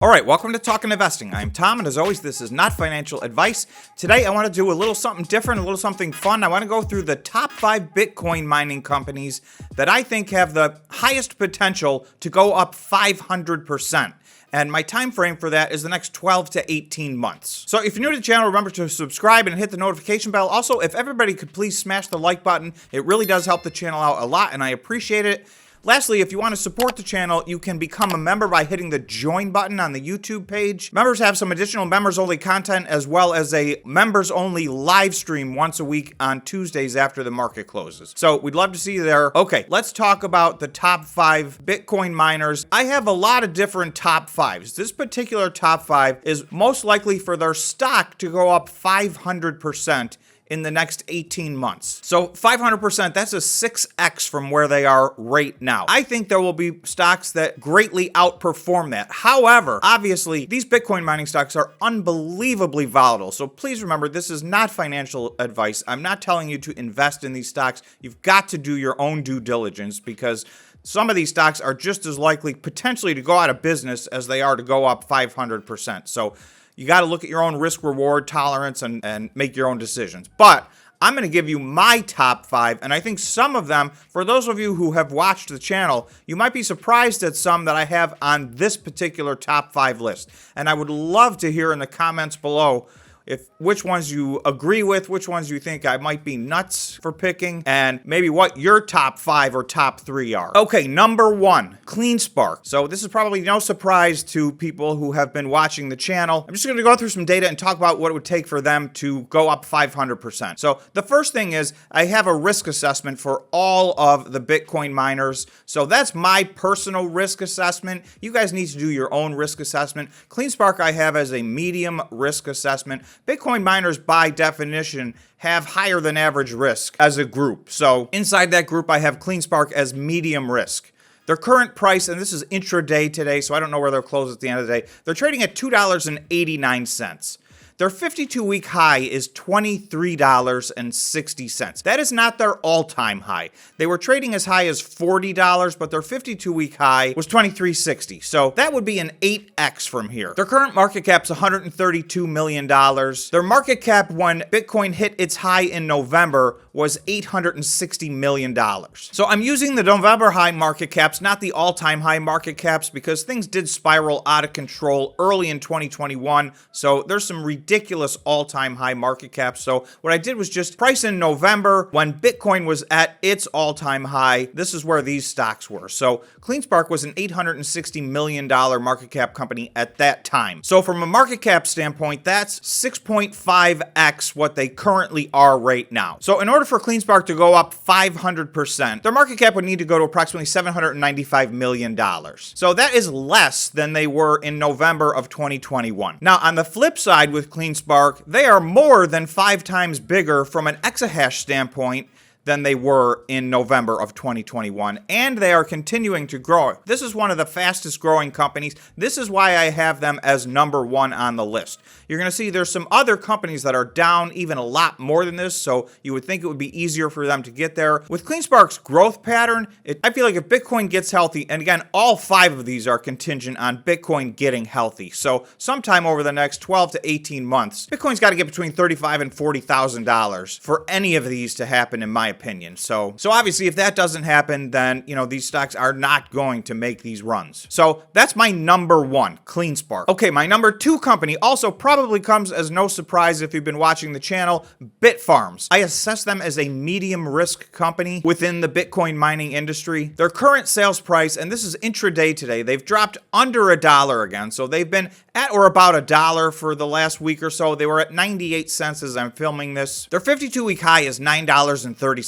All right, welcome to Talkin Investing. I'm Tom, and as always, this is not financial advice. Today, I want to do a little something different, a little something fun. I want to go through the top 5 Bitcoin mining companies that I think have the highest potential to go up 500%. And my time frame for that is the next 12 to 18 months. So if you're new to the channel, remember to subscribe and hit the notification bell. Also, if everybody could please smash the like button, it really does help the channel out a lot, and I appreciate it. Lastly, if you want to support the channel, you can become a member by hitting the join button on the YouTube page. Members have some additional members-only content as well as a members-only live stream once a week on Tuesdays after the market closes. So we'd love to see you there. Okay, let's talk about the top 5 Bitcoin miners. I have a lot of different top 5s. This particular top 5 is most likely for their stock to go up 500% in the next 18 months. So 500%, that's a 6x from where they are right now. I think there will be stocks that greatly outperform that. However, obviously, these Bitcoin mining stocks are unbelievably volatile. So please remember, this is not financial advice. I'm not telling you to invest in these stocks. You've got to do your own due diligence because some of these stocks are just as likely potentially to go out of business as they are to go up 500%. So you got to look at your own risk reward tolerance and make your own decisions. But I'm going to give you my top 5, and I think some of them, for those of you who have watched the channel, you might be surprised at some that I have on this particular top 5 list. And I would love to hear in the comments below which ones you agree with, which ones you think I might be nuts for picking, and maybe what your top 5 or top 3 are. Okay, number 1, Cleanspark. So this is probably no surprise to people who have been watching the channel. I'm just going to go through some data and talk about what it would take for them to go up 500%. So the first thing is I have a risk assessment for all of the Bitcoin miners. So that's my personal risk assessment. You guys need to do your own risk assessment. Cleanspark I have as a medium risk assessment. Bitcoin miners, by definition, have higher than average risk as a group. So inside that group, I have Cleanspark as medium risk. Their current price, and this is intraday today, so I don't know where they'll close at the end of the day, they're trading at $2.89. Their 52-week high is $23.60. That is not their all-time high. They were trading as high as $40, but their 52-week high was $23.60. So that would be an 8x from here. Their current market cap is $132 million. Their market cap when Bitcoin hit its high in November was $860 million. So I'm using the November high market caps, not the all-time high market caps, because things did spiral out of control early in 2021. So there's some ridiculous all-time high market caps. So what I did was just price in November when Bitcoin was at its all-time high. This is where these stocks were. So Cleanspark was an $860 million market cap company at that time. So from a market cap standpoint, that's 6.5x what they currently are right now. So in order for Cleanspark to go up 500%, their market cap would need to go to approximately $795 million. So that is less than they were in November of 2021. Now, on the flip side with Cleanspark, they are more than 5 times bigger from an exahash standpoint than they were in November of 2021, and they are continuing to grow. This is one of the fastest growing companies. This is why I have them as number 1 on the list. You're going to see there's some other companies that are down even a lot more than this, so you would think it would be easier for them to get there. With Cleanspark's growth pattern, I feel like if Bitcoin gets healthy, and again, all 5 of these are contingent on Bitcoin getting healthy. So sometime over the next 12 to 18 months, Bitcoin's got to get between $35,000 and $40,000 for any of these to happen, in my opinion. So obviously, if that doesn't happen, then, these stocks are not going to make these runs. So that's my number 1, Cleanspark. Okay, my number 2 company also probably comes as no surprise if you've been watching the channel, Bitfarms. I assess them as a medium risk company within the Bitcoin mining industry. Their current sales price, and this is intraday today, they've dropped under $1 again. So they've been at or about $1 for the last week or so. They were at 98 cents as I'm filming this. Their 52-week high is $9.36.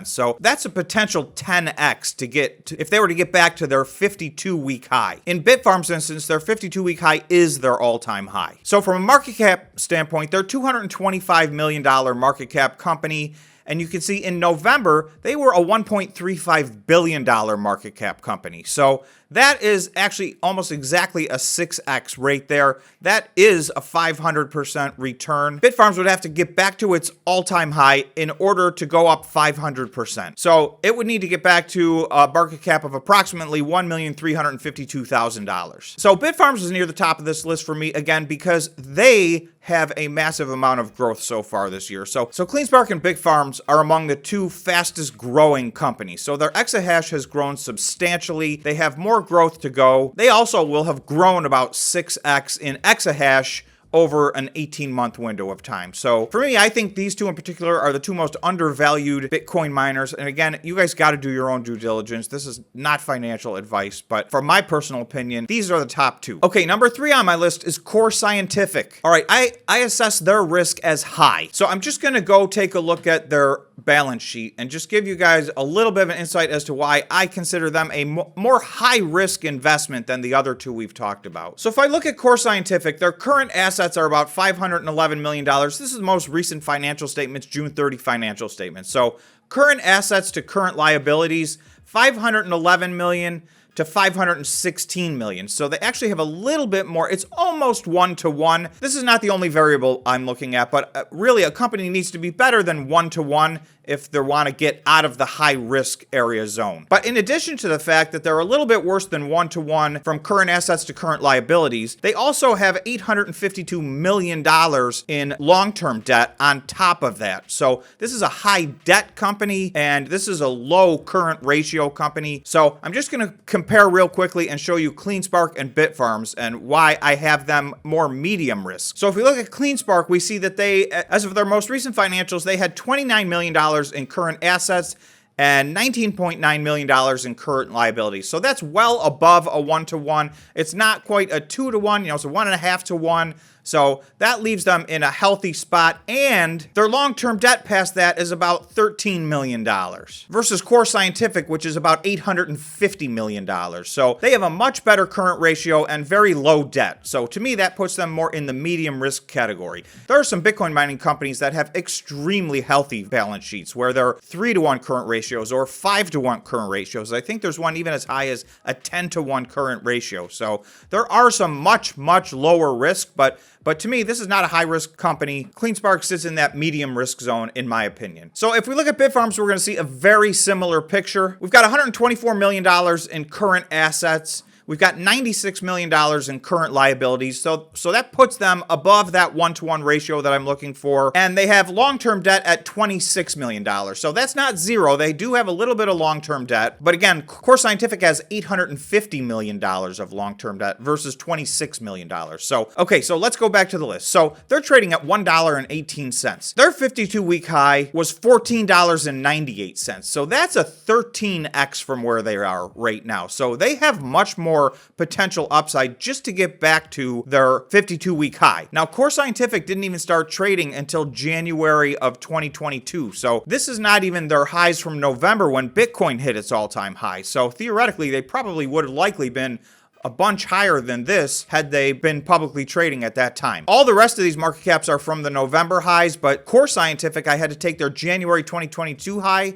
So that's a potential 10x to get to, if they were to get back to their 52-week high. In Bitfarms' instance, their 52-week high is their all-time high. So from a market cap standpoint, they're $225 million market cap company. And you can see in November, they were a $1.35 billion market cap company. So that is actually almost exactly a 6x rate there. That is a 500% return. Bitfarms would have to get back to its all-time high in order to go up 500%. So it would need to get back to a market cap of approximately $1,352,000. So Bitfarms is near the top of this list for me, again, because they have a massive amount of growth so far this year. So Cleanspark and Bitfarms are among the two fastest growing companies. So their exahash has grown substantially. They have more growth to go. They also will have grown about 6x in exahash over an 18-month window of time. So for me, I think these two in particular are the two most undervalued Bitcoin miners. And again, you guys got to do your own due diligence. This is not financial advice, but from my personal opinion, these are the top two. Okay, number 3 on my list is Core Scientific. All right, I assess their risk as high. So I'm just going to go take a look at their balance sheet and just give you guys a little bit of an insight as to why I consider them a more high-risk investment than the other two we've talked about. So if I look at Core Scientific, their current assets are about $511 million. This is the most recent financial statements, June 30 financial statements. So current assets to current liabilities, $511 million to $516 million. So they actually have a little bit more. It's almost 1-to-1. This is not the only variable I'm looking at, but really a company needs to be better than 1-to-1 if they want to get out of the high risk area zone. But in addition to the fact that they're a little bit worse than 1-to-1 from current assets to current liabilities, they also have $852 million in long-term debt on top of that. So this is a high debt company and this is a low current ratio company. So I'm just going to compare real quickly and show you Cleanspark and Bitfarms and why I have them more medium risk. So if we look at Cleanspark, we see that they, as of their most recent financials, they had $29 million in current assets and $19.9 million in current liabilities. So that's well above a 1-to-1. It's not quite a 2-to-1, so 1.5-to-1. So that leaves them in a healthy spot, and their long-term debt past that is about $13 million versus Core Scientific, which is about $850 million. So they have a much better current ratio and very low debt. So to me, that puts them more in the medium risk category. There are some Bitcoin mining companies that have extremely healthy balance sheets where they're 3-to-1 current ratios or 5-to-1 current ratios. I think there's one even as high as a 10-to-1 current ratio. So there are some much lower risk, but to me, this is not a high-risk company. Cleanspark sits in that medium risk zone, in my opinion. So if we look at Bitfarms, we're going to see a very similar picture. We've got $124 million in current assets. We've got $96 million in current liabilities. So that puts them above that 1-to-1 ratio that I'm looking for. And they have long-term debt at $26 million. So that's not zero. They do have a little bit of long-term debt. But again, Core Scientific has $850 million of long-term debt versus $26 million. So, okay, so let's go back to the list. So they're trading at $1.18. Their 52-week high was $14.98. So that's a 13x from where they are right now. So they have much more potential upside just to get back to their 52-week high. Now, Core Scientific didn't even start trading until January of 2022. So this is not even their highs from November when Bitcoin hit its all-time high. So theoretically, they probably would have likely been a bunch higher than this had they been publicly trading at that time. All the rest of these market caps are from the November highs, but Core Scientific, I had to take their January 2022 high,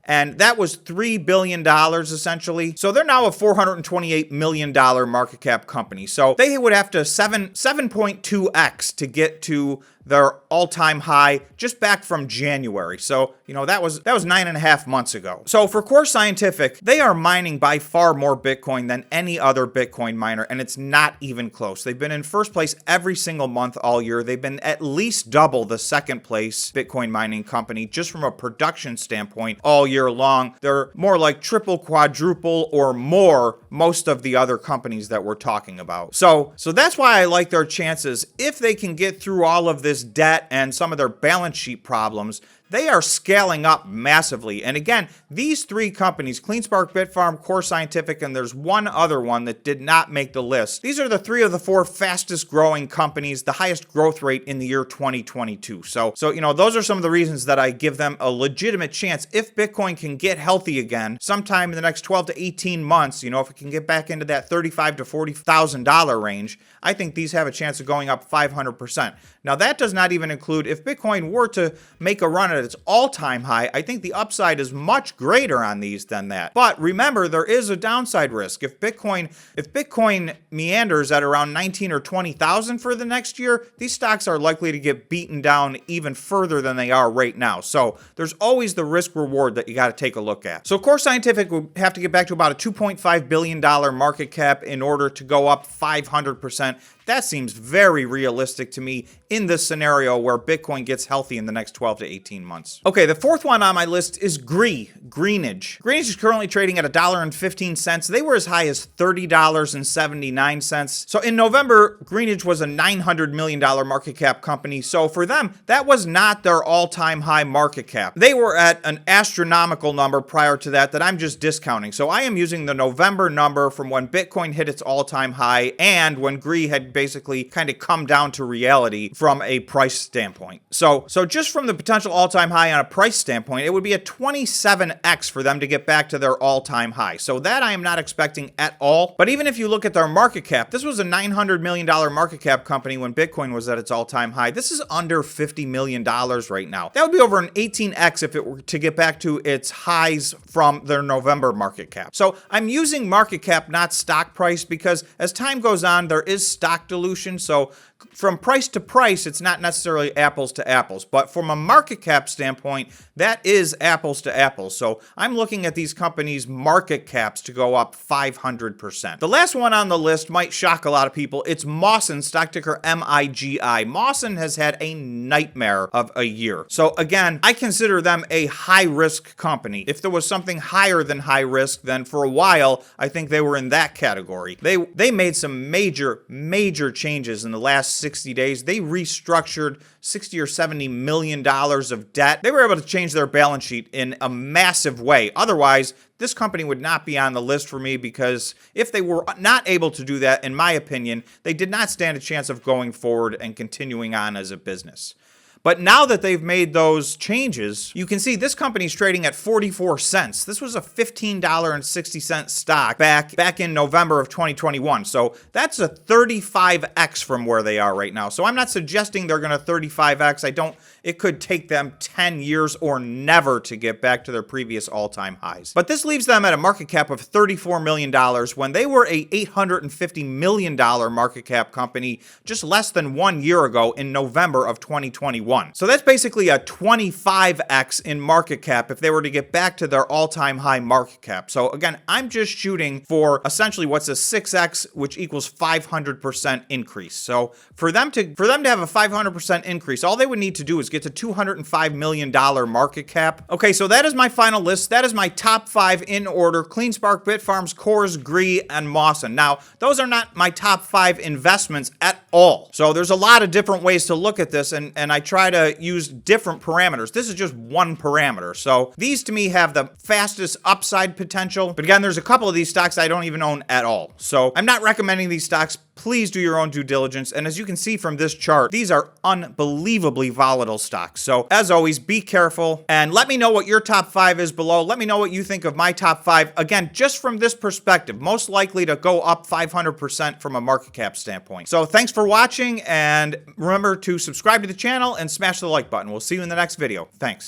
and that was $3 billion essentially. So they're now a $428 million market cap company. So they would have to 7.2x to get to their all-time high just back from January. So, that was 9.5 months ago. So for Core Scientific, they are mining by far more Bitcoin than any other Bitcoin miner, and it's not even close. They've been in first place every single month all year. They've been at least double the second place Bitcoin mining company just from a production standpoint all year long. They're more like triple, quadruple, or more most of the other companies that we're talking about. So that's why I like their chances. If they can get through all of this debt and some of their balance sheet problems, they are scaling up massively. And again, these three companies, Cleanspark, Bitfarms, Core Scientific, and there's one other one that did not make the list. These are the 3 of the 4 fastest growing companies, the highest growth rate in the year 2022. So those are some of the reasons that I give them a legitimate chance. If Bitcoin can get healthy again, sometime in the next 12 to 18 months, if it can get back into that $35,000 to $40,000 range, I think these have a chance of going up 500%. Now, that does not even include if Bitcoin were to make a run at at its all-time high, I think the upside is much greater on these than that. But remember, there is a downside risk. If Bitcoin meanders at around 19 or 20,000 for the next year, these stocks are likely to get beaten down even further than they are right now. So there's always the risk reward that you got to take a look at. So Core Scientific would have to get back to about a $2.5 billion market cap in order to go up 500%. That seems very realistic to me in this scenario where Bitcoin gets healthy in the next 12 to 18 months. Okay, the fourth one on my list is Greenidge. Greenidge is currently trading at $1.15. They were as high as $30.79. So in November, Greenidge was a $900 million market cap company. So for them, that was not their all-time high market cap. They were at an astronomical number prior to that I'm just discounting. So I am using the November number from when Bitcoin hit its all-time high and when Gree had basically kind of come down to reality from a price standpoint. So just from the potential all-time high on a price standpoint, it would be a 27x for them to get back to their all-time high. So that I am not expecting at all. But even if you look at their market cap, this was a $900 million market cap company when Bitcoin was at its all-time high. This is under $50 million right now. That would be over an 18x if it were to get back to its highs from their November market cap. So I'm using market cap, not stock price, because as time goes on, there is stock dilution. So from price to price, it's not necessarily apples to apples, but from a market cap standpoint, that is apples to apples. So I'm looking at these companies' market caps to go up 500%. The last one on the list might shock a lot of people. It's Mawson, stock ticker MIGI. Mawson has had a nightmare of a year. So again, I consider them a high-risk company. If there was something higher than high risk, then for a while, I think they were in that category. They made some major changes in the last 60 days. They restructured $60 or $70 million of debt. They were able to change their balance sheet in a massive way. Otherwise, this company would not be on the list for me, because if they were not able to do that, in my opinion, they did not stand a chance of going forward and continuing on as a business. But now that they've made those changes, you can see this company's trading at 44 cents. This was a $15.60 stock back in November of 2021. So that's a 35x from where they are right now. So I'm not suggesting they're going to 35x. It could take them 10 years or never to get back to their previous all-time highs. But this leaves them at a market cap of $34 million when they were a $850 million market cap company just less than 1 year ago in November of 2021. So that's basically a 25x in market cap if they were to get back to their all-time high market cap. So again, I'm just shooting for essentially what's a 6x, which equals 500% increase. So for them to have a 500% increase, all they would need to do is get to $205 million market cap. Okay, so that is my final list. That is my top 5 in order: Cleanspark, Bitfarms, Cores, Gree, and Mawson. Now, those are not my top 5 investments at all. So there's a lot of different ways to look at this, and I try to use different parameters. This is just one parameter. So these to me have the fastest upside potential. But again, there's a couple of these stocks I don't even own at all. So I'm not recommending these stocks. Please do your own due diligence. And as you can see from this chart, these are unbelievably volatile stocks. So as always, be careful and let me know what your top 5 is below. Let me know what you think of my top 5. Again, just from this perspective, most likely to go up 500% from a market cap standpoint. So thanks for watching, and remember to subscribe to the channel and smash the like button. We'll see you in the next video. Thanks.